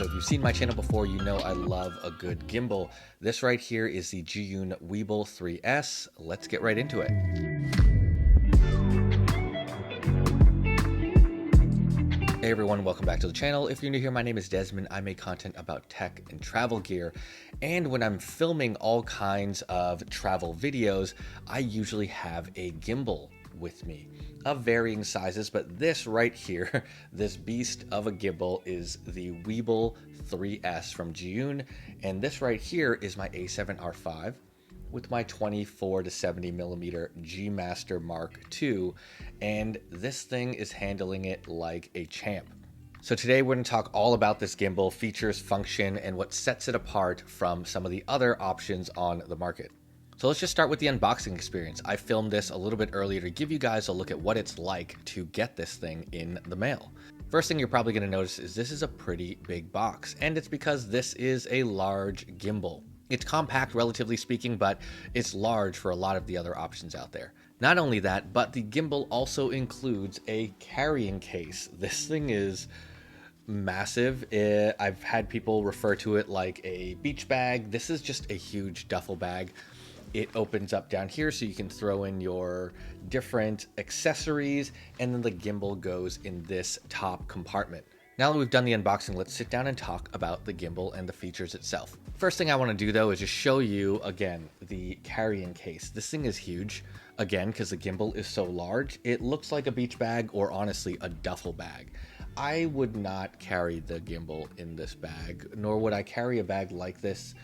So if you've seen my channel before, you know I love a good gimbal. This right here is the Zhiyun Weebill 3S. Let's get right into it. Hey everyone, welcome back to the channel. If you're new here, my name is Desmond. I make content about tech and travel gear. And when I'm filming all kinds of travel videos, I usually have a gimbal with me of varying sizes, but this right here, this beast of a gimbal is the Weebill 3S from Zhiyun. And this right here is my A7R5 with my 24 to 70 millimeter G Master Mark II, and this thing is handling it like a champ. So today we're going to talk all about this gimbal, features, function, and what sets it apart from some of the other options on the market. So let's just start with the unboxing experience. I filmed this a little bit earlier to give you guys a look at what it's like to get this thing in the mail. First thing you're probably going to notice is this is a pretty big box, and it's because this is a large gimbal. It's compact, relatively speaking, but it's large for a lot of the other options out there. Not only that, but the gimbal also includes a carrying case. This thing is massive. I've had people refer to it like a beach bag. This is just a huge duffel bag. It opens up down here so you can throw in your different accessories, and then the gimbal goes in this top compartment. Now that we've done the unboxing, let's sit down and talk about the gimbal and the features itself. First thing I want to do though is just show you again the carrying case. This thing is huge, again, because the gimbal is so large. It looks like a beach bag or honestly a duffel bag. I would not carry the gimbal in this bag, nor would I carry a bag like this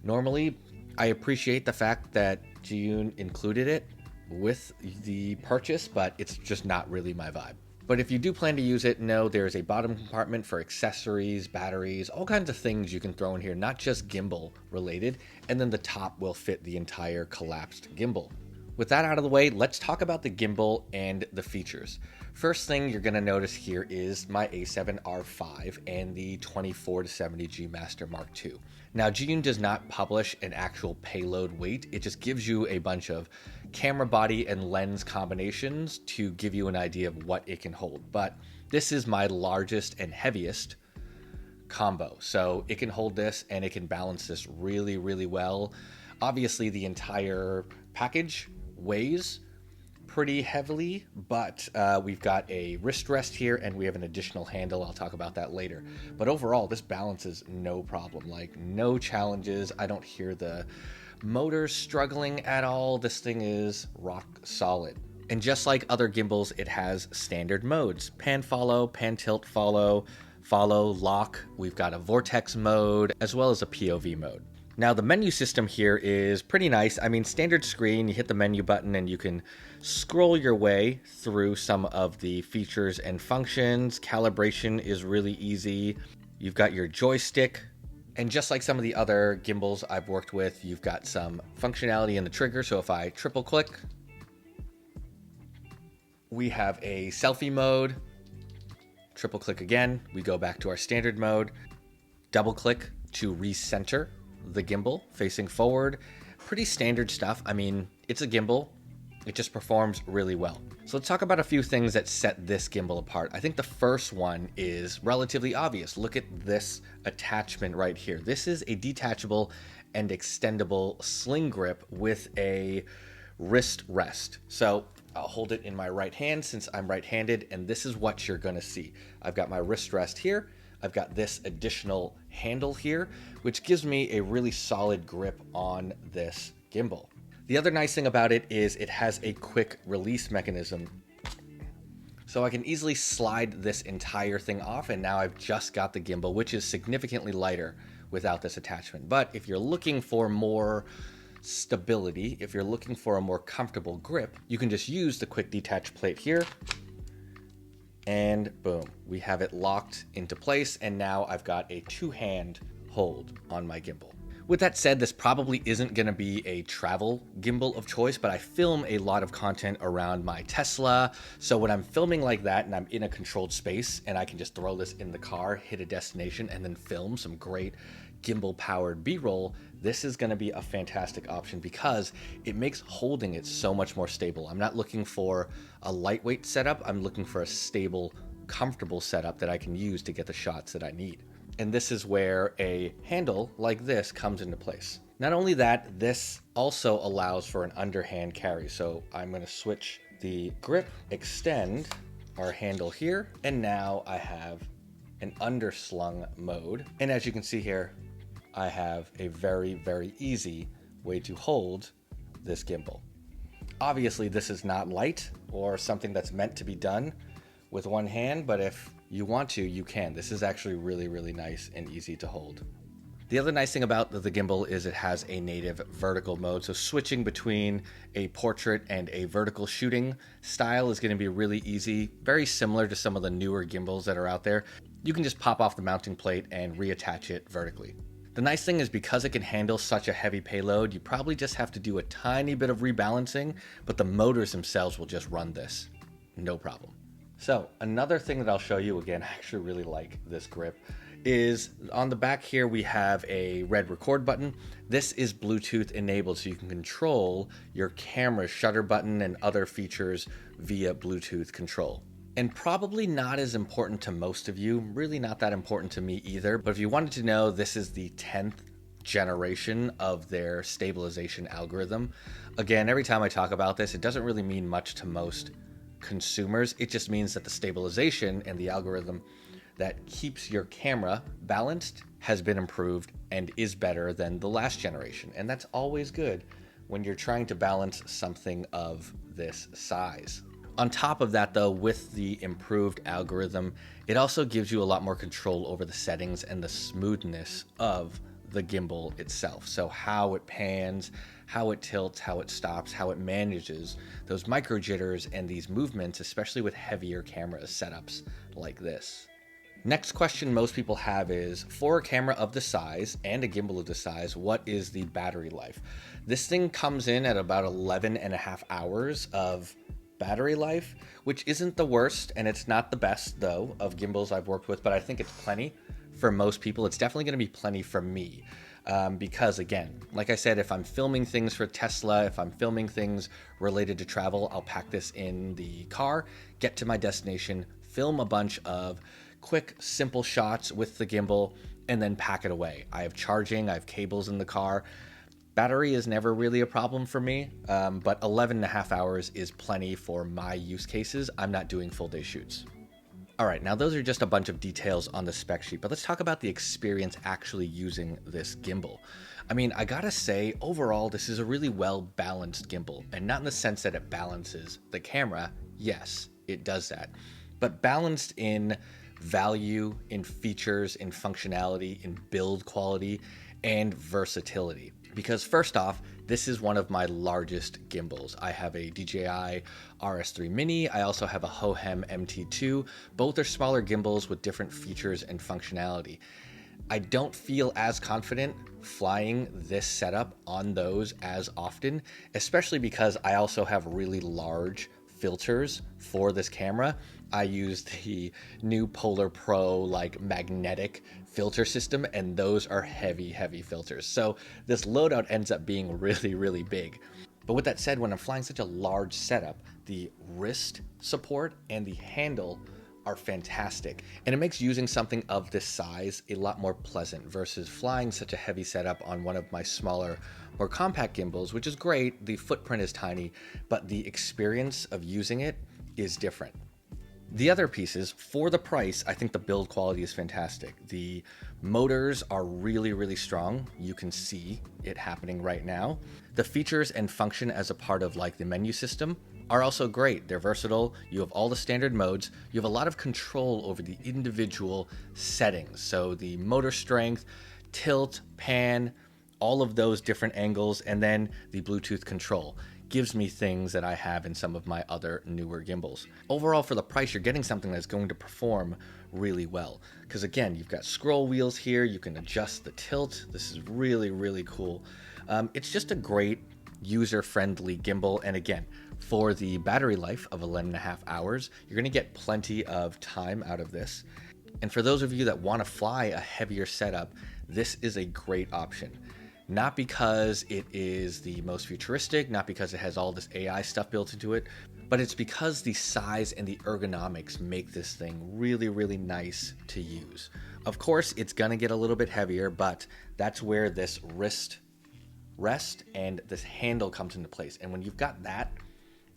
normally. I appreciate the fact that Zhiyun included it with the purchase, but it's just not really my vibe. But if you do plan to use it, know there's a bottom compartment for accessories, batteries, all kinds of things you can throw in here, not just gimbal related, and then the top will fit the entire collapsed gimbal. With that out of the way, let's talk about the gimbal and the features. First thing you're going to notice here is my A7R5 and the 24 to 70 G Master Mark II. Now, Zhiyun does not publish an actual payload weight. It just gives you a bunch of camera body and lens combinations to give you an idea of what it can hold. But this is my largest and heaviest combo. So it can hold this and it can balance this really, really well. Obviously, the entire package weighs pretty heavily, but we've got a wrist rest here and we have an additional handle. I'll talk about that later. But overall, this balances no problem, like no challenges. I don't hear the motors struggling at all. This thing is rock solid. And just like other gimbals, it has standard modes: pan follow, pan tilt follow, follow, lock. We've got a vortex mode as well as a POV mode. Now the menu system here is pretty nice. I mean, standard screen, you hit the menu button and you can scroll your way through some of the features and functions. Calibration is really easy. You've got your joystick, and just like some of the other gimbals I've worked with, you've got some functionality in the trigger. So if I triple click, we have a selfie mode. Triple click again, we go back to our standard mode. Double click to recenter the gimbal facing forward. Pretty standard stuff. I mean, it's a gimbal. It just performs really well. So let's talk about a few things that set this gimbal apart. I think the first one is relatively obvious. Look at this attachment right here. This is a detachable and extendable sling grip with a wrist rest. So I'll hold it in my right hand since I'm right-handed, and this is what you're gonna see. I've got my wrist rest here. I've got this additional handle here, which gives me a really solid grip on this gimbal. The other nice thing about it is it has a quick release mechanism. So I can easily slide this entire thing off, and now I've just got the gimbal, which is significantly lighter without this attachment. But if you're looking for more stability, if you're looking for a more comfortable grip, you can just use the quick detach plate here. And boom, we have it locked into place, and now I've got a two-hand hold on my gimbal. With that said, this probably isn't going to be a travel gimbal of choice, but I film a lot of content around my Tesla. So when I'm filming like that and I'm in a controlled space and I can just throw this in the car, hit a destination, and then film some great gimbal powered B-roll, this is going to be a fantastic option because it makes holding it so much more stable. I'm not looking for a lightweight setup. I'm looking for a stable, comfortable setup that I can use to get the shots that I need. And this is where a handle like this comes into place. Not only that, this also allows for an underhand carry. So I'm going to switch the grip, extend our handle here, and now I have an underslung mode. And as you can see here, I have a very, very easy way to hold this gimbal. Obviously, this is not light or something that's meant to be done with one hand, but if you want to, you can. This is actually really, really nice and easy to hold. The other nice thing about the gimbal is it has a native vertical mode, so switching between a portrait and a vertical shooting style is going to be really easy, very similar to some of the newer gimbals that are out there. You can just pop off the mounting plate and reattach it vertically. The nice thing is because it can handle such a heavy payload, you probably just have to do a tiny bit of rebalancing, but the motors themselves will just run this, no problem. So another thing that I'll show you, again, I actually really like this grip, is on the back here we have a red record button. This is Bluetooth enabled, so you can control your camera shutter button and other features via Bluetooth control. And probably not as important to most of you, really not that important to me either, but if you wanted to know, this is the 10th generation of their stabilization algorithm. Again, every time I talk about this, it doesn't really mean much to most consumers. It just means that the stabilization and the algorithm that keeps your camera balanced has been improved and is better than the last generation. And that's always good when you're trying to balance something of this size. On top of that though, with the improved algorithm, it also gives you a lot more control over the settings and the smoothness of the gimbal itself. So how it pans, how it tilts, how it stops, how it manages those micro jitters and these movements, especially with heavier camera setups like this. Next question most people have is, for a camera of the size and a gimbal of the size, what is the battery life? This thing comes in at about 11 and a half hours of battery life, which isn't the worst, and it's not the best though of gimbals I've worked with, but I think it's plenty for most people. It's definitely going to be plenty for me. Because again, like I said, if I'm filming things for Tesla, if I'm filming things related to travel, I'll pack this in the car, get to my destination, film a bunch of quick, simple shots with the gimbal, and then pack it away. I have charging, I have cables in the car. Battery is never really a problem for me, but 11 and a half hours is plenty for my use cases. I'm not doing full day shoots. All right, now those are just a bunch of details on the spec sheet, but let's talk about the experience actually using this gimbal. I mean, I gotta say, overall, this is a really well-balanced gimbal, and not in the sense that it balances the camera. Yes, it does that, but balanced in value, in features, in functionality, in build quality, and versatility. Because first off, this is one of my largest gimbals. I have a DJI RS3 Mini. I also have a Hohem MT2. Both are smaller gimbals with different features and functionality. I don't feel as confident flying this setup on those as often, especially because I also have really large filters for this camera. I use the new Polar Pro like magnetic filter system, and those are heavy filters. So this loadout ends up being really, really big. But with that said, when I'm flying such a large setup, the wrist support and the handle are fantastic. And it makes using something of this size a lot more pleasant versus flying such a heavy setup on one of my smaller, more compact gimbals, which is great. The footprint is tiny, but the experience of using it is different. The other pieces, for the price, I think the build quality is fantastic. The motors are really, really strong. You can see it happening right now. The features and function as a part of like the menu system are also great. They're versatile. You have all the standard modes. You have a lot of control over the individual settings. So the motor strength, tilt, pan, all of those different angles, and then the Bluetooth control gives me things that I have in some of my other newer gimbals. Overall, for the price, you're getting something that's going to perform really well. Because again, you've got scroll wheels here, you can adjust the tilt. This is really, really cool. It's just a great user-friendly gimbal. And again, for the battery life of 11 and a half hours, you're gonna get plenty of time out of this. And for those of you that wanna fly a heavier setup, this is a great option. Not because it is the most futuristic, not because it has all this AI stuff built into it, but it's because the size and the ergonomics make this thing really, really nice to use. Of course, it's gonna get a little bit heavier, but that's where this wrist rest and this handle comes into place. And when you've got that,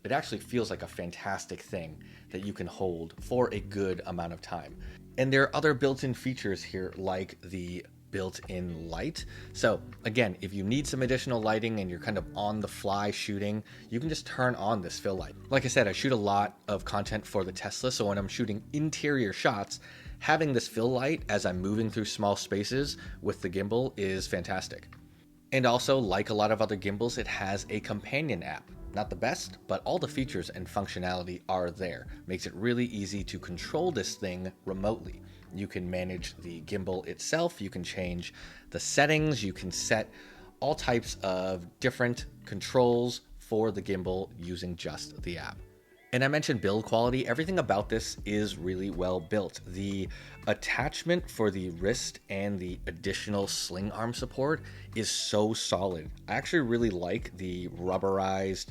it actually feels like a fantastic thing that you can hold for a good amount of time. And there are other built-in features here, like the built-in light. So again, if you need some additional lighting and you're kind of on the fly shooting, you can just turn on this fill light. Like I said, I shoot a lot of content for the Tesla, so when I'm shooting interior shots, having this fill light as I'm moving through small spaces with the gimbal is fantastic. And also, like a lot of other gimbals, it has a companion app. Not the best, but all the features and functionality are there. Makes it really easy to control this thing remotely. You can manage the gimbal itself, you can change the settings, you can set all types of different controls for the gimbal using just the app. And I mentioned build quality. Everything about this is really well built. The attachment for the wrist and the additional sling arm support is so solid. I actually really like the rubberized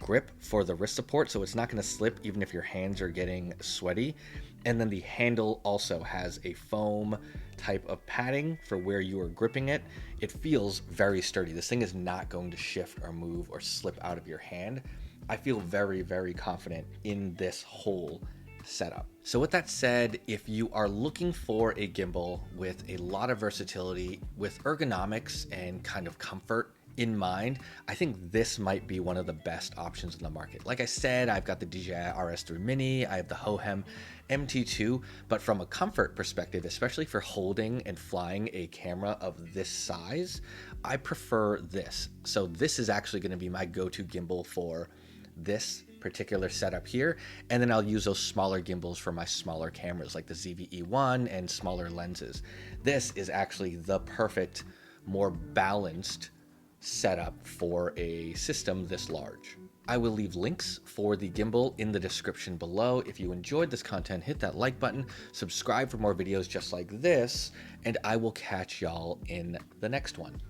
grip for the wrist support, so it's not going to slip even if your hands are getting sweaty. And then the handle also has a foam type of padding for where you are gripping it. It feels very sturdy. This thing is not going to shift or move or slip out of your hand. I feel very, very confident in this whole setup. So with that said, if you are looking for a gimbal with a lot of versatility, with ergonomics and kind of comfort in mind, I think this might be one of the best options in the market. Like I said, I've got the DJI RS3 Mini, I have the Hohem MT2, but from a comfort perspective, especially for holding and flying a camera of this size, I prefer this. So this is actually going to be my go-to gimbal for this particular setup here, and then I'll use those smaller gimbals for my smaller cameras like the ZV-E1 and smaller lenses. This is actually the perfect, more balanced setup for a system this large. I will leave links for the gimbal in the description below. If you enjoyed this content, hit that like button, subscribe for more videos just like this, and I will catch y'all in the next one.